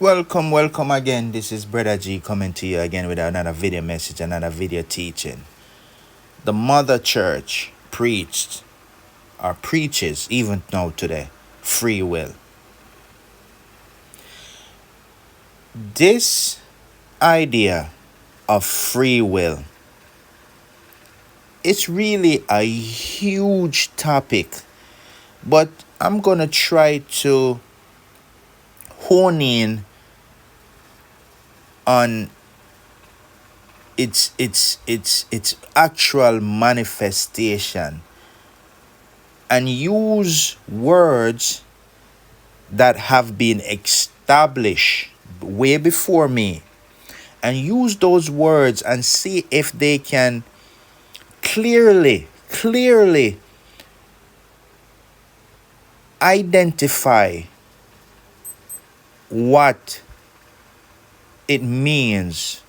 Welcome again. This is Brother G coming to you again with another video message, another video teaching. The Mother Church preached, or preaches even now today, free will. This idea of free will, it's really a huge topic, but I'm going to try to hone in on its actual manifestation and use words that have been established way before me, and use those words and see if they can clearly identify what it means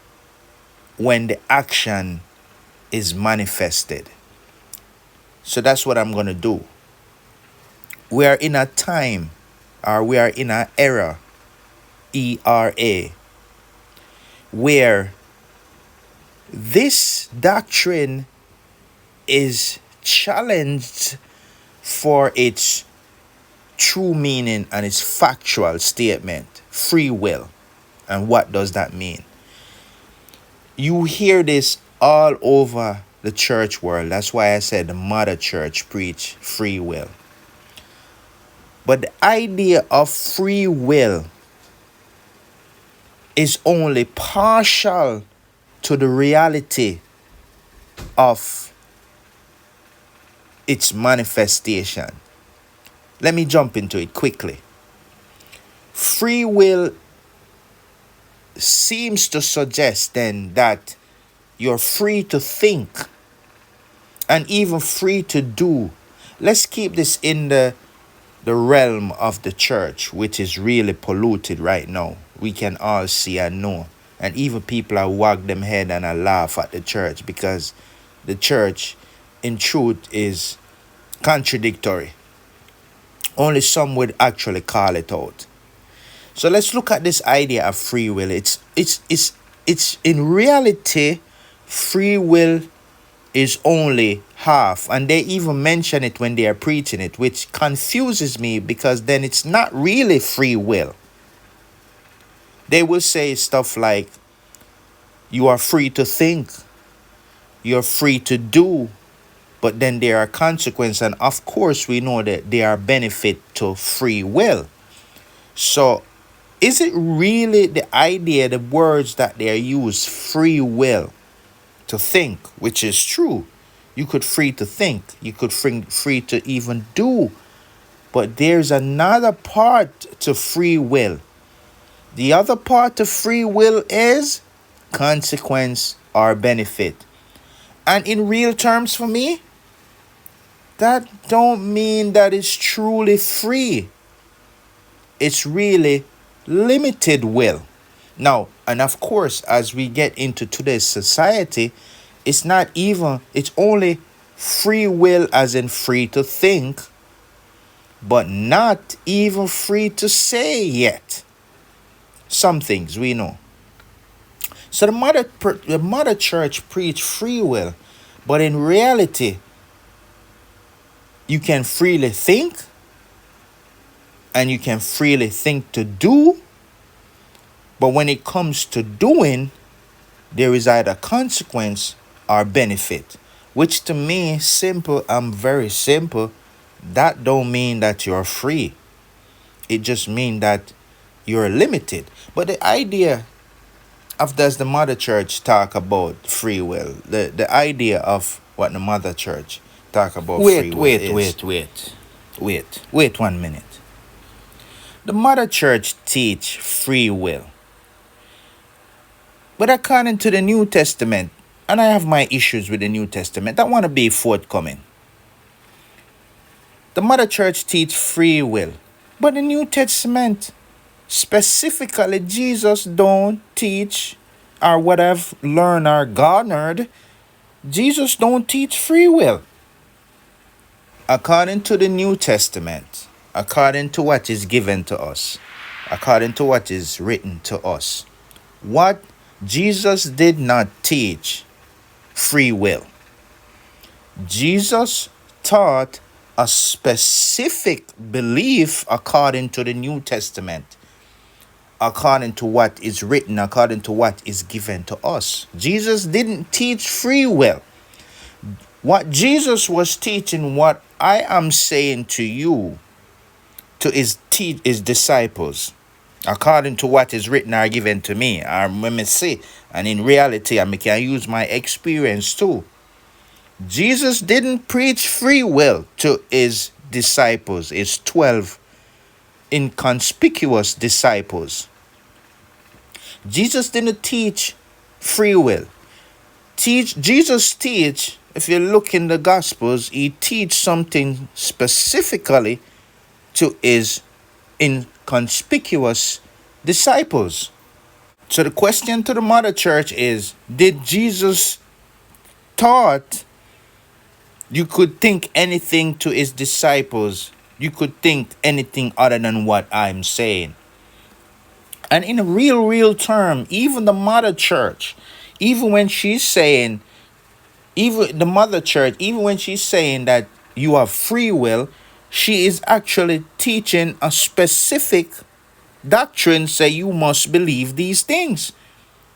when the action is manifested. So that's what I'm going to do. We are in a time, or we are in an era, ERA, where this doctrine is challenged for its true meaning and its factual statement, free will. And what does that mean? You hear this all over the church world. That's why I said the Mother Church preach free will. But the idea of free will is only partial to the reality of its manifestation. Let me jump into it quickly. Free will seems to suggest then that you're free to think and even free to do. Let's keep this in the realm of the church, which is really polluted right now. We can all see and know. And even people are wag them head and are laugh at the church, because the church in truth is contradictory. Only some would actually call it out. So let's look at this idea of free will. It's in reality, free will is only half, and they even mention it when they are preaching it, which confuses me, because then it's not really free will. They will say stuff like, you are free to think, you're free to do, but then there are consequences, and of course we know that there are benefit to free will. So is it really the idea, the words that they use, free will, to think, which is true? You could free to think, you could free to even do, but there's another part to free will. The other part of free will is consequence or benefit. And in real terms for me, that don't mean that it's truly free. It's really limited will. Now, and of course, as we get into today's society, it's only free will as in free to think, but not even free to say yet. Some things we know. So the mother church preach free will, but in reality, you can freely think, and you can freely think to do, but when it comes to doing, there is either consequence or benefit, which to me, simple and very simple, that don't mean that you're free. It just means that you're limited. But the idea of, does the Mother Church talk about free will? The idea of what the Mother Church talk about free will is... Wait 1 minute. The Mother Church teach free will. But according to the New Testament, and I have my issues with the New Testament, I want to be forthcoming. The Mother Church teach free will. But the New Testament, specifically Jesus don't teach, or what I've learned or garnered, Jesus don't teach free will. According to the New Testament, according to what is given to us, according to what is written to us. What Jesus did not teach free will. Jesus taught a specific belief according to the New Testament, according to what is written, according to what is given to us. Jesus didn't teach free will. What Jesus was teaching, what I am saying to you, to his disciples, according to what is written or given to me, or let me say, and in reality, I can use my experience too. Jesus didn't preach free will to his disciples, his 12 inconspicuous disciples. Jesus didn't teach free will. Jesus teach, if you look in the Gospels, he teach something specifically to his inconspicuous disciples. So the question to the mother church is, did Jesus taught you could think anything to his disciples? You could think anything other than what I'm saying. And in a real term, even the mother church, even when she's saying, even the mother church, even when she's saying that you have free will, she is actually teaching a specific doctrine, say you must believe these things.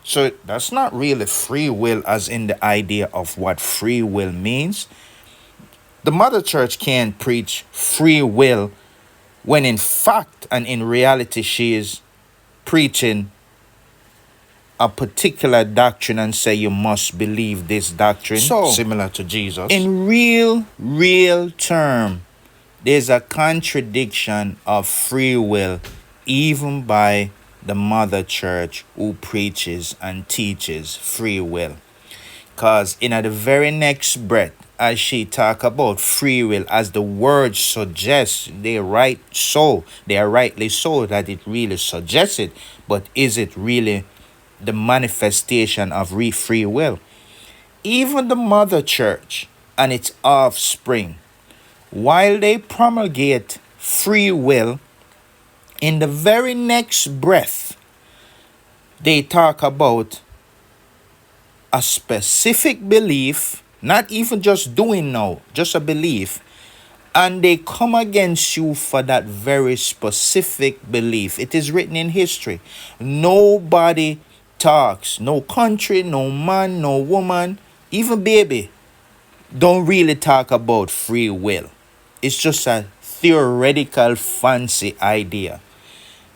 So that's not really free will as in the idea of what free will means. The mother church can't preach free will when in fact and in reality she is preaching a particular doctrine and say you must believe this doctrine, so similar to Jesus. In real term, there's a contradiction of free will even by the mother church who preaches and teaches free will. Because in the very next breath, as she talk about free will, as the word suggests, they are rightly so that it really suggests it, but is it really the manifestation of free will? Even the mother church and its offspring, while they promulgate free will, in the very next breath, they talk about a specific belief, not even just doing now, just a belief, and they come against you for that very specific belief. It is written in history. Nobody talks, no country, no man, no woman, even baby, don't really talk about free will. It's just a theoretical fancy idea.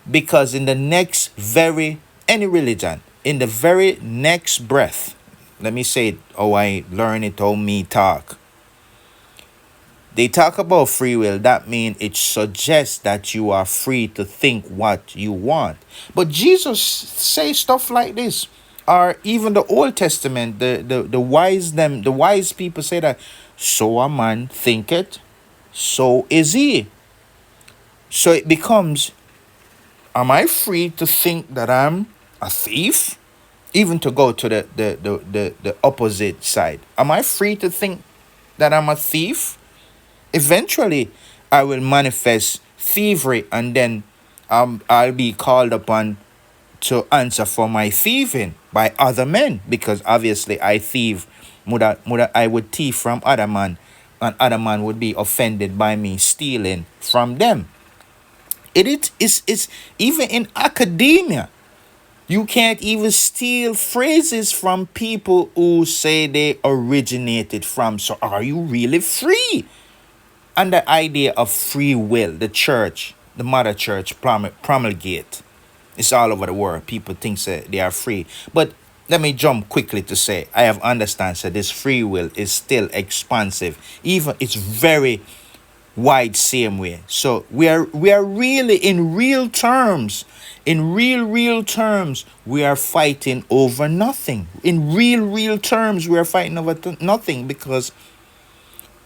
Because in the next any religion, in the very next breath, let me say it how I learn it, how me talk. They talk about free will. That means it suggests that you are free to think what you want. But Jesus says stuff like this. Or even the Old Testament, the wise people say that, so a man thinketh, so is he. So it becomes, am I free to think that I'm a thief? Even to go to the opposite side. Am I free to think that I'm a thief? Eventually, I will manifest thievery, and then I'll be called upon to answer for my thieving by other men, because obviously I would thief from other man, and other man would be offended by me stealing from them. It's even in academia. You can't even steal phrases from people who say they originated from. So are you really free? And the idea of free will, the church, the mother church promulgate. It's all over the world. People think that they are free. But let me jump quickly to say, I have understand that this free will is still expansive. Even it's very wide same way. So we are really in real terms, we are fighting over nothing. In real terms, we are fighting over nothing, because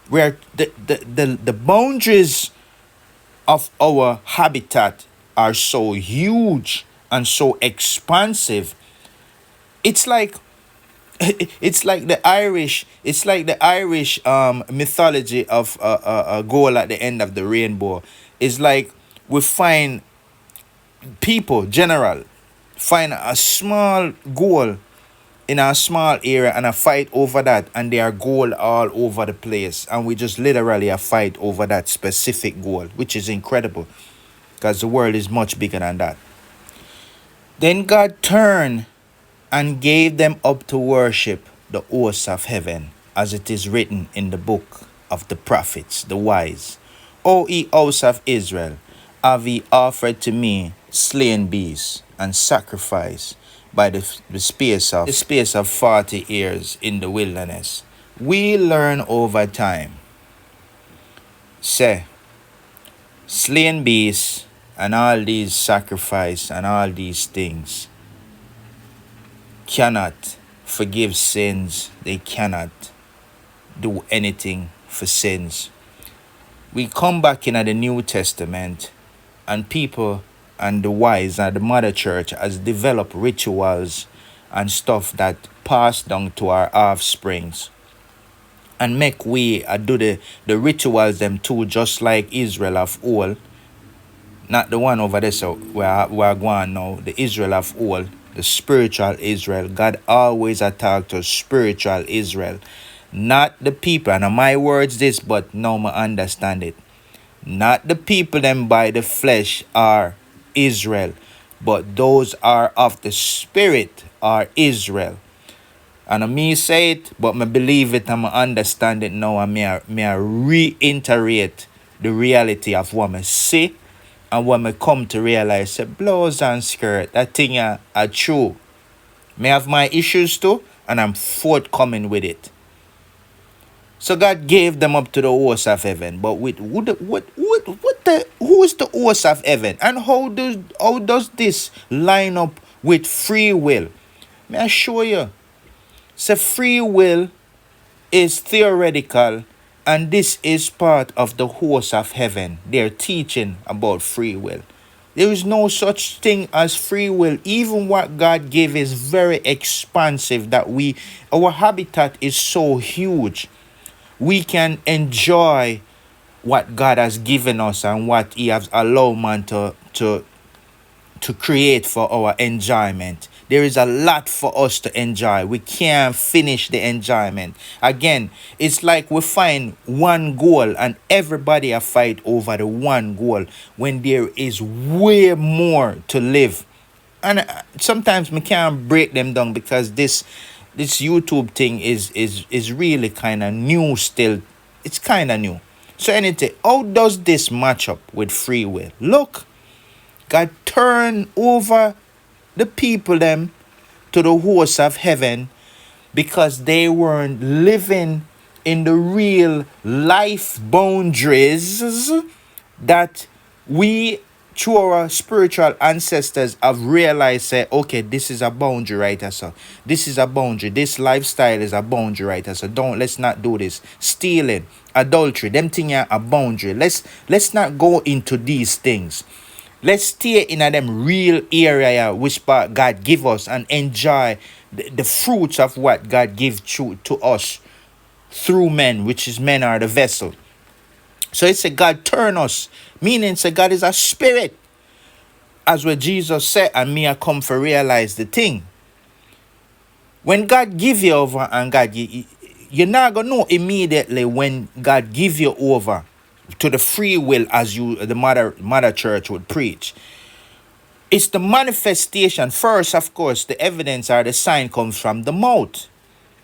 where the boundaries of our habitat are so huge and so expansive. It's like the Irish mythology of a goal at the end of the rainbow. It's like we find people, general, find a small goal in a small area and a fight over that, and they are goal all over the place, and we just literally a fight over that specific goal, which is incredible because the world is much bigger than that. Then God turned and gave them up to worship the hosts of heaven, as it is written in the book of the prophets, the wise. O ye house of Israel, have ye offered to me slain beasts and sacrifice by the space of 40 years in the wilderness. We learn over time. Say, slain beasts and all these sacrifice and all these things cannot forgive sins. They cannot do anything for sins. We come back in the New Testament, and people and the wise and the mother church has developed rituals and stuff that pass down to our offsprings, and make we do the rituals them too, just like Israel of old. Not the one over there, so we're going now. The Israel of old, the spiritual Israel. God always attacked us, spiritual Israel. Not the people, and my words this, but now I understand it. Not the people them by the flesh are Israel, but those are of the spirit are Israel. And me say it, but me believe it and I understand it now, and me reiterate the reality of what me see, and when me come to realize that blouse and skirt, that thing are true. Me have my issues too, and I'm forthcoming with it. So God gave them up to the host of heaven. But with who is the host of heaven? And how does this line up with free will? May I show you? So free will is theoretical, and this is part of the host of heaven. They're teaching about free will. There is no such thing as free will. Even what God gave is very expansive, that our habitat is so huge. We can enjoy what God has given us and what He has allowed man to create for our enjoyment. There is a lot for us to enjoy. We can't finish the enjoyment. Again, it's like we find one goal and everybody a fight over the one goal when there is way more to live. And sometimes we can't break them down because this YouTube thing is really kind of new still. It's kind of new. So anyway, how does this match up with free will? Look, God turned over the people them to the hosts of heaven because they weren't living in the real life boundaries that we, through our spiritual ancestors, have realized, say, okay, this is a boundary, right? So this is a boundary. This lifestyle is a boundary, right? So let's not do this. Stealing, adultery, them things are a boundary. Let's not go into these things. Let's stay in a them real area which God give us and enjoy the fruits of what God give to us through men, which is men are the vessel. So it's a God turn us, meaning it's a God is a spirit. As what Jesus said, and me I come for realize the thing. When God give you over and God, you're not going to know immediately when God give you over to the free will as the mother church would preach. It's the manifestation. First, of course, the evidence or the sign comes from the mouth.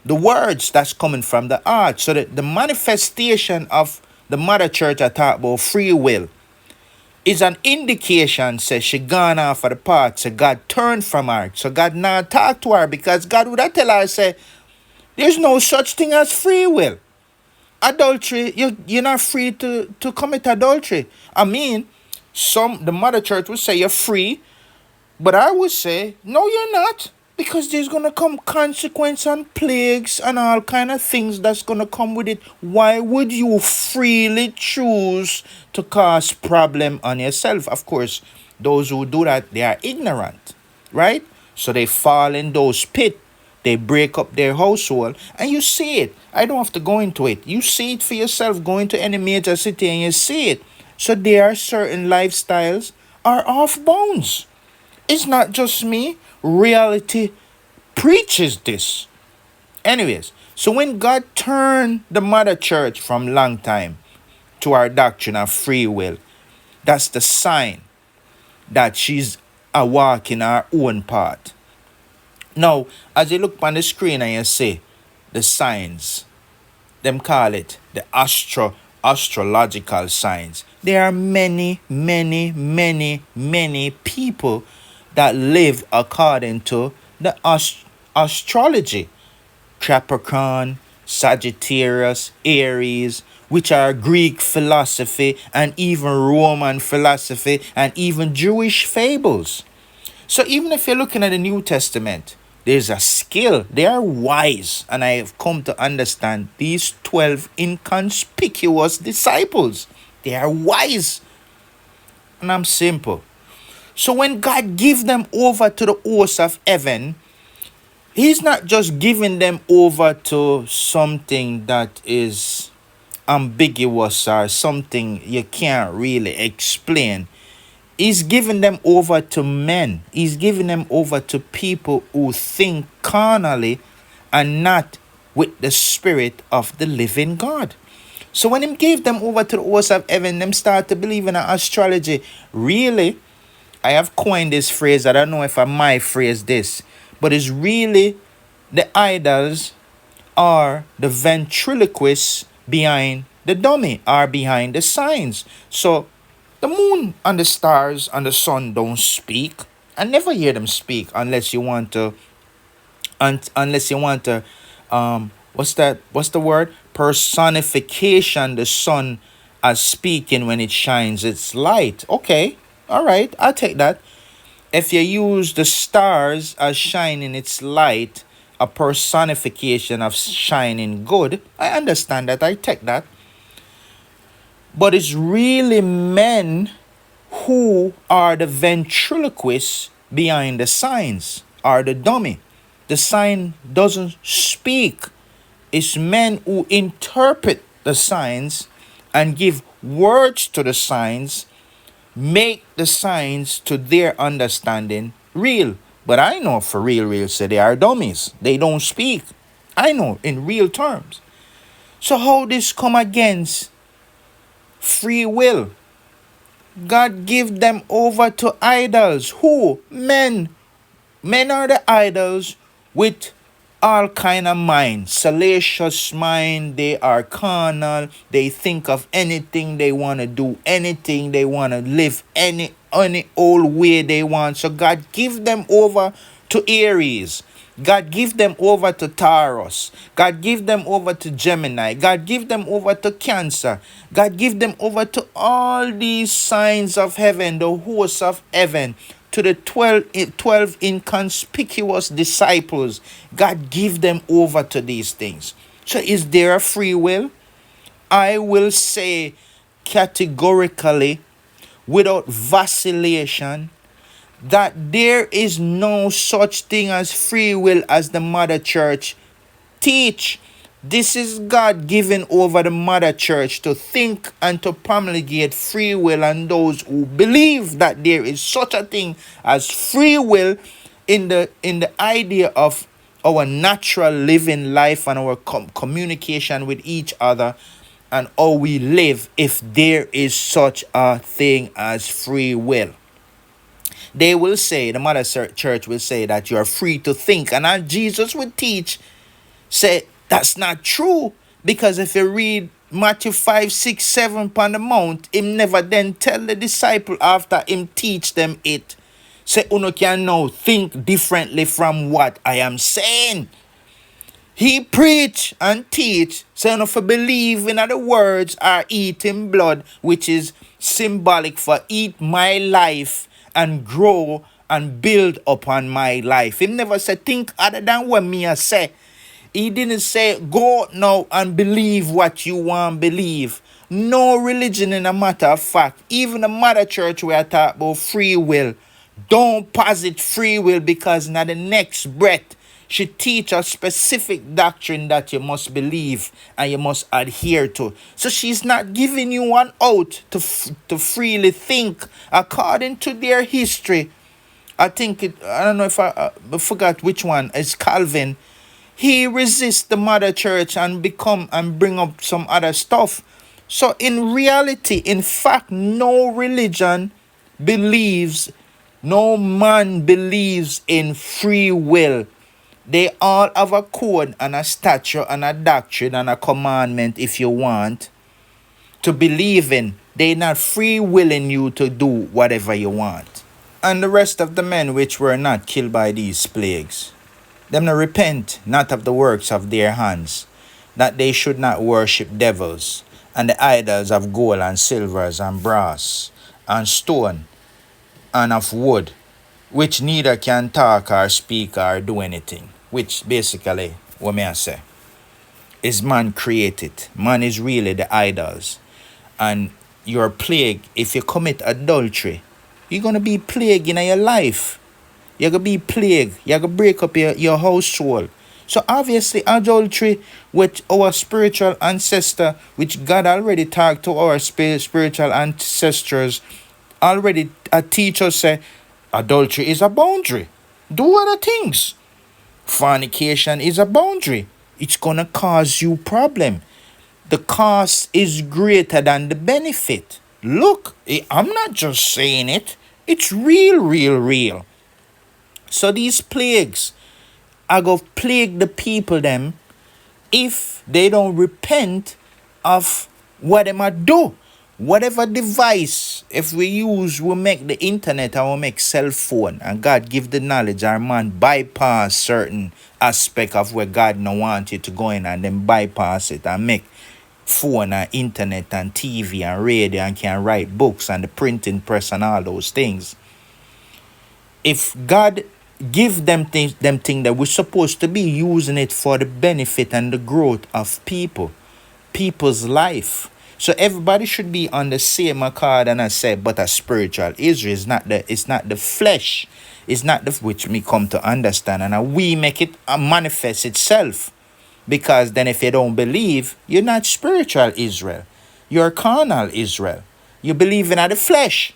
The words that's coming from the heart. So the manifestation of the mother church I talk about free will is an indication, says she gone off of the path, so God turned from her. So God now talk to her because God would have tell her, say, there's no such thing as free will. Adultery, you're not free to commit adultery. I mean, the mother church would say you're free, but I would say, no, you're not. Because there's going to come consequence and plagues and all kind of things that's going to come with it. Why would you freely choose to cause problem on yourself? Of course, those who do that, they are ignorant, right? So they fall in those pits. They break up their household, and you see it. I don't have to go into it. You see it for yourself. Go into any major city and you see it. So there are certain lifestyles are off bounds. It's not just me. Reality preaches this. Anyways, so when God turned the mother church from long time to our doctrine of free will, that's the sign that she's a walking her own path. Now, as you look on the screen and you see the signs, them call it the astrological signs. There are many, many, many, many people that live according to the astrology. Capricorn, Sagittarius, Aries, which are Greek philosophy and even Roman philosophy and even Jewish fables. So even if you're looking at the New Testament, there's a skill. They are wise. And I have come to understand these 12 inconspicuous disciples. They are wise. And I'm simple. So when God gives them over to the hosts of heaven, He's not just giving them over to something that is ambiguous or something you can't really explain. He's giving them over to men. He's giving them over to people who think carnally and not with the spirit of the living God. So when he gave them over to the hosts of heaven, them start to believe in astrology. Really, I have coined this phrase. I don't know if I might phrase this, but it's really the idols or the ventriloquists behind the dummy or behind the signs. So the moon and the stars and the sun don't speak. I never hear them speak unless you want to what's the word? Personification the sun as speaking when it shines its light. Okay. All right, I'll take that. If you use the stars as shining its light, a personification of shining good, I understand that. I take that. But it's really men who are the ventriloquists behind the signs, are the dummy. The sign doesn't speak. It's men who interpret the signs and give words to the signs, make the signs to their understanding real. But I know for real, say they are dummies. They don't speak. I know in real terms. So how this come against free will? God give them over to idols. Who? Men. Men are the idols with all kind of mind. Salacious mind. They are carnal. They think of anything they want to do. Anything they want to live. Any old way they want. So God give them over to Aries. God give them over to Taurus. God give them over to Gemini. God give them over to Cancer. God give them over to all these signs of heaven, the hosts of heaven, to the 12 inconspicuous disciples. God give them over to these things. So is there a free will? I will say categorically, without vacillation, that there is no such thing as free will as the mother church teach. This is God giving over the mother church to think and to promulgate free will, and those who believe that there is such a thing as free will in the idea of our natural living life and our communication with each other and how we live, if there is such a thing as free will. They will say, the mother church will say that you are free to think. And as Jesus would teach, say that's not true. Because if you read Matthew 5, 6, 7 upon the mount, him never then tell the disciple after him teach them it. Say, uno can now think differently from what I am saying. He preach and teach, say uno for believe in the words or eating blood, which is symbolic for eat my life and grow and build upon my life. He never said think other than what me I say. He didn't say go now and believe what you want to believe. No religion, in a matter of fact. Even the mother church we are talking about free will. Don't posit free will, because now the next breath she teach a specific doctrine that you must believe and you must adhere to. So she's not giving you one out to freely think according to their history. I don't know if I forgot which one. It's Calvin. He resists the mother church and become and bring up some other stuff. So in reality, in fact, no religion believes, no man believes in free will. They all have a code and a statute and a doctrine and a commandment, if you want, to believe in. They're not free willing you to do whatever you want. And the rest of the men which were not killed by these plagues, them to repent not of the works of their hands, that they should not worship devils, and the idols of gold and silvers and brass and stone and of wood, which neither can talk or speak or do anything. Which basically, what may I say, is man created. Man is really the idols. And you're plagued. If you commit adultery, you're going to be plagued in your life. You're going to be plagued. You're going to break up your household. So obviously adultery with our spiritual ancestor, which God already talked to our spiritual ancestors, already teach us say adultery is a boundary. Do other things. Fornication is a boundary. It's going to cause you problem. The cost is greater than the benefit. Look, I'm not just saying it. It's real, real, real. So these plagues are going to plague the people them if they don't repent of what they might do. Whatever device, if we use, we make the internet and we make cell phone, and God give the knowledge, our man bypass certain aspect of where God no want you to go in, and then bypass it and make phone and internet and TV and radio and can write books and the printing press and all those things. If God give them things that we're supposed to be using it for the benefit and the growth of people's life. So everybody should be on the same accord, and I say, but a spiritual Israel is not the flesh. It's not the which me come to understand, and we make it manifest itself. Because then if you don't believe, you're not spiritual Israel. You're carnal Israel. You believe in the flesh.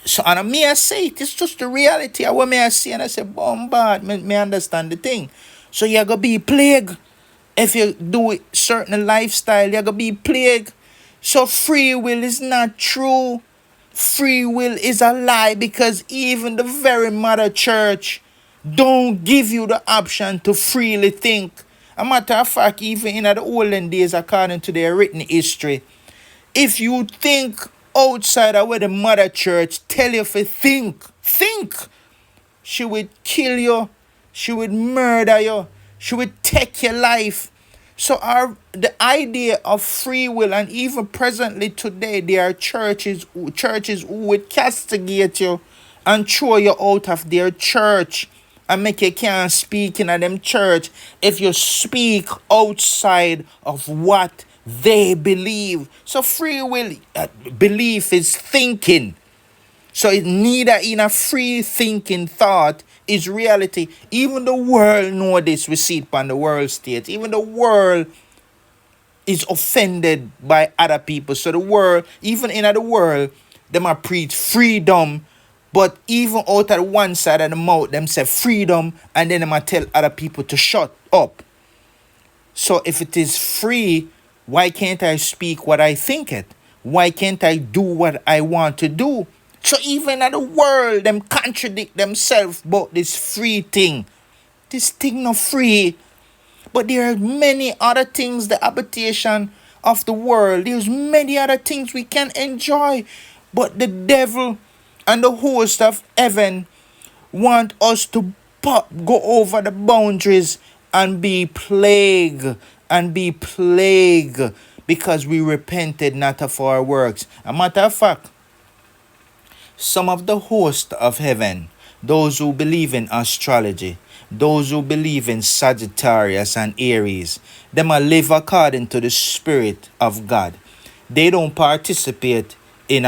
So and me I say it's just the reality of what me I see, and I say, bombard, me understand the thing. So you're gonna be plagued. If you do certain lifestyle, you're gonna be plagued. So free will is not true. Free will is a lie, because even the very mother church don't give you the option to freely think. A matter of fact, even in the olden days, according to their written history, if you think outside of where the mother church tell you to think, she would kill you, she would murder you, she would take your life. So the idea of free will, and even presently today, there are churches who would castigate you and throw you out of their church and make you can't speak in them church if you speak outside of what they believe. So free will belief is thinking. So it neither in a free thinking thought is reality. Even the world know this. We see it on the world stage. Even the world is offended by other people. So the world, even in the world, they might preach freedom. But even out of one side of the mouth, them say freedom, and then they might tell other people to shut up. So if it is free, why can't I speak what I think it? Why can't I do what I want to do? So even in the world, them contradict themselves about this free thing. This thing not free. But there are many other things, the habitation of the world. There's many other things we can enjoy. But the devil and the host of heaven want us to go over the boundaries and be plagued. Because we repented not of our works. A matter of fact, some of the host of heaven, those who believe in astrology, those who believe in Sagittarius and Aries, them are live according to the Spirit of God. They don't participate in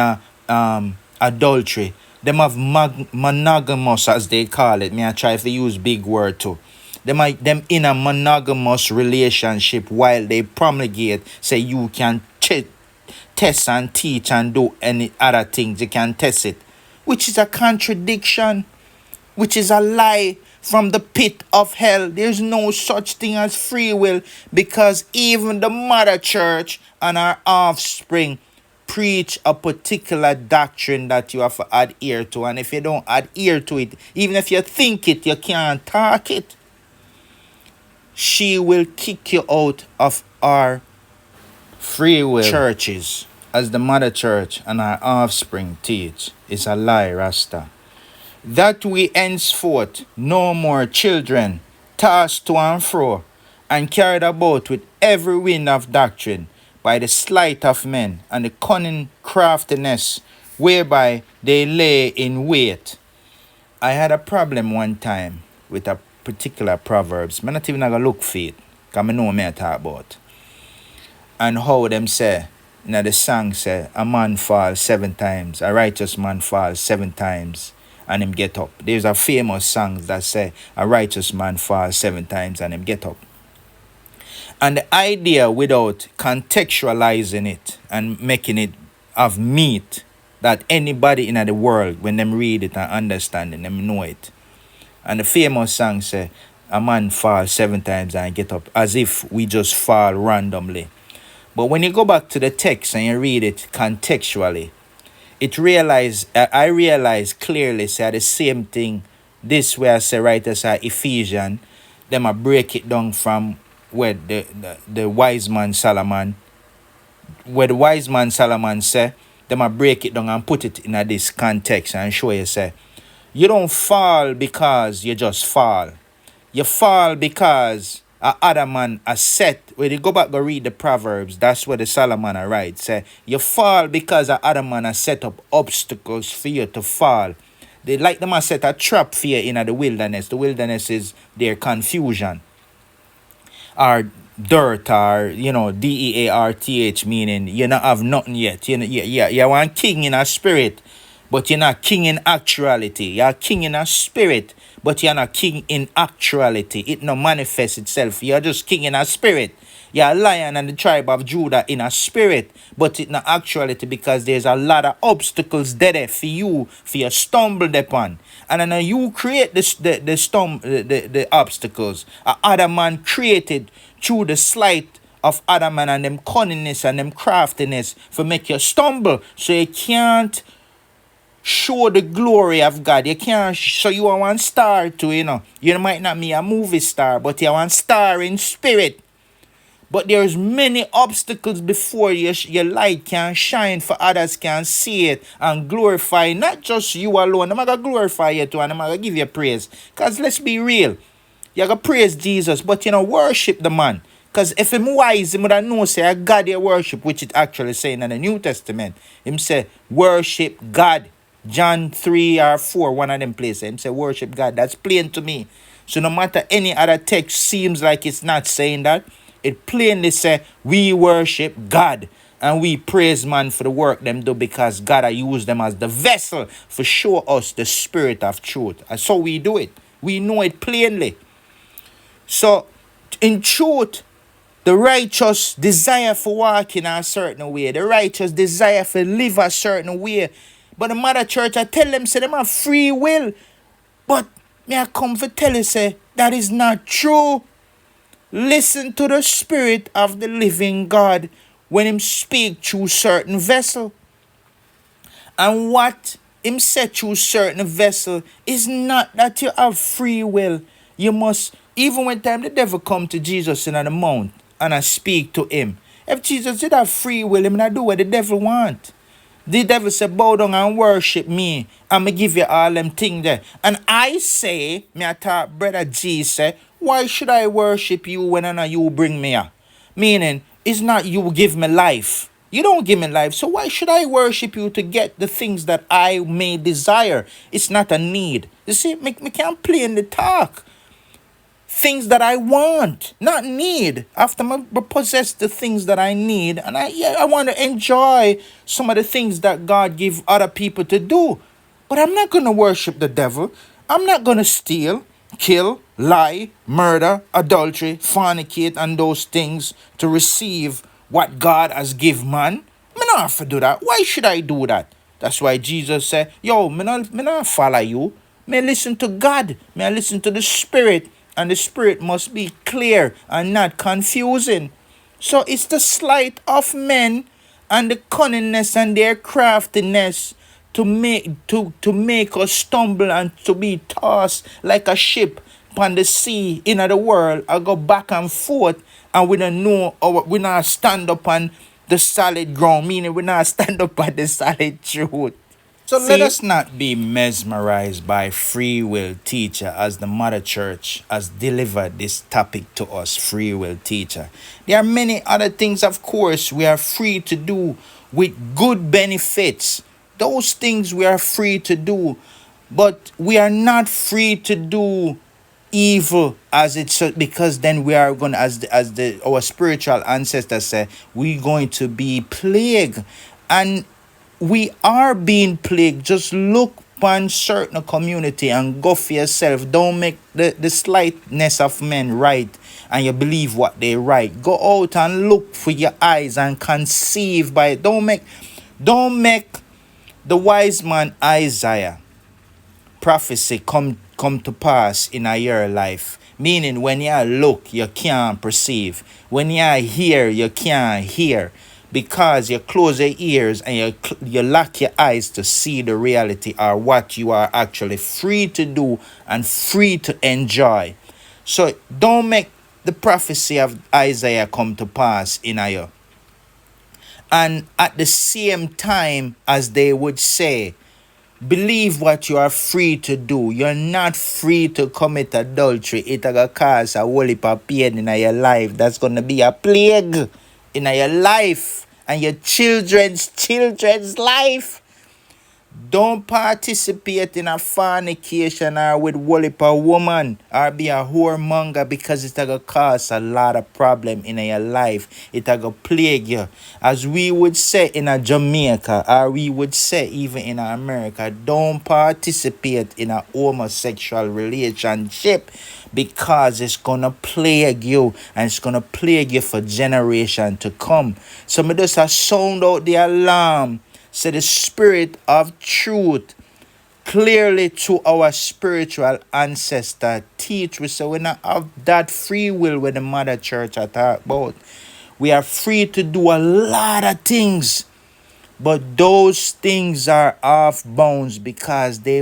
adultery. Them have monogamous, as they call it. Me I try to use big word too. Them in a monogamous relationship while they promulgate, say you can test and teach and do any other things. You can test it. which is a contradiction, which is a lie from the pit of hell. There's no such thing as free will, because even the mother church and our offspring preach a particular doctrine that you have to adhere to. And if you don't adhere to it, even if you think it, you can't talk it. She will kick you out of our free will churches, as the mother church and our offspring teach. Is a lie, Rasta. That we henceforth no more children, tossed to and fro, and carried about with every wind of doctrine, by the sleight of men, and the cunning craftiness whereby they lay in wait. I had a problem one time with a particular proverbs. I'm not even gonna look for it, because I know what I talk about. And how them say, the song say, a man falls 7 times, a righteous man falls 7 times, and him get up. There's a famous song that say, a righteous man falls 7 times and him get up. And the idea, without contextualizing it and making it of meat, that anybody in the world, when them read it and understand it, them know it. And the famous song say, a man falls 7 times and get up, as if we just fall randomly. But when you go back to the text and you read it contextually, I realize clearly say the same thing. This way I say right as Ephesians, them I break it down from where the wise man Solomon, where the wise man Solomon say, them I break it down and put it in this context and show you say, you don't fall because you just fall. You fall because a other man a set. When you go back and read the Proverbs, that's where the Solomon write. Say, you fall because a other man has set up obstacles for you to fall. They like them a set a trap for you in the wilderness. The wilderness is their confusion. Or dirt, or DEARTH, meaning you not have nothing yet. You want king in a spirit, but you're not king in actuality. You're king in a spirit, but you're not king in actuality. It no manifests itself. You're just king in a spirit. You're a lion and the tribe of Judah in a spirit, but it not actuality, because there's a lot of obstacles there for you stumbled upon. And then you create the obstacles. Other man created through the sleight of other man and them cunningness and them craftiness for make you stumble, so you can't show the glory of God. You can't show you are one star too, You might not be a movie star, but you're one star in spirit. But there's many obstacles before you. Your light can shine for others can see it and glorify not just you alone. I'm going to glorify you too, and I'm going to give you praise. Because let's be real. You're going to praise Jesus, but worship the man. Because if him wise, he would have known, say, God you worship, which it actually saying in the New Testament. Him say, worship God. John 3 or 4, one of them places. Him say, worship God. That's plain to me. So no matter any other text seems like it's not saying that, it plainly say, we worship God. And we praise man for the work them do, because God has used them as the vessel for show us the spirit of truth. And so we do it. We know it plainly. So, in truth, the righteous desire for walk in a certain way. The righteous desire for live a certain way. But the mother church, I tell them, say, them have free will. But me I come for tell you, say, that is not true. Listen to the spirit of the living God when him speak through certain vessel. And what him said through certain vessel is not that you have free will. You must, even when time the devil come to Jesus in the mount and I speak to him. If Jesus did have free will, him not do what the devil want. The devil said, bow down and worship me. I'm going to give you all them things there. And I say, me I talk, brother Jesus, why should I worship you when I know you bring me up? Meaning, it's not you give me life. You don't give me life. So why should I worship you to get the things that I may desire? It's not a need. You see, me can't play in the talk. Things that I want, not need. After I possess the things that I need, and I want to enjoy some of the things that God give other people to do. But I'm not going to worship the devil. I'm not going to steal, kill, lie, murder, adultery, fornicate, and those things to receive what God has give man. I'm not have to do that. Why should I do that? That's why Jesus said, yo, me not follow you. May listen to God. May I listen to the Spirit. And the Spirit must be clear and not confusing. So it's the sleight of men and the cunningness and their craftiness to make us stumble and to be tossed like a ship upon the sea in the world. I go back and forth and we don't know, or we not stand up on the solid ground, meaning we not stand up on the solid truth. So let See, us not be mesmerized by free will teacher as the mother church has delivered this topic to us, free will teacher. There are many other things, of course, we are free to do with good benefits. Those things we are free to do, but we are not free to do evil as it's because then we are going to, as the our spiritual ancestors say, we're going to be plagued. And we are being plagued. Just look upon certain community and go for yourself. Don't make the slightness of men right and you believe what they write. Go out and look for your eyes and conceive by it. Don't make the wise man Isaiah prophecy come to pass in your life. Meaning when you look, you can't perceive. When you hear, you can't hear. Because you close your ears and you lock your eyes to see the reality or what you are actually free to do and free to enjoy. So don't make the prophecy of Isaiah come to pass in you. And at the same time as they would say, believe what you are free to do. You're not free to commit adultery. It's gonna cause a whole heap of pain in your life. That's gonna be a plague in your life and your children's life. Don't participate in a fornication or with a woman or be a whoremonger because it's gonna cause a lot of problem in your life. It's gonna plague you. As we would say in a Jamaica or we would say even in America, don't participate in a homosexual relationship because it's gonna plague you and it's gonna plague you for generation to come. So me just sound out the alarm. So the spirit of truth clearly to our spiritual ancestor teach we, so we not have that free will when the mother church I talk about. We are free to do a lot of things, but those things are off bounds because they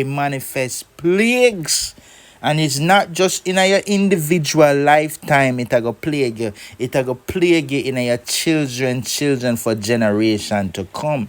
manifest plagues. And it's not just in your individual lifetime it go plague you. It go plague you in your children for generation to come.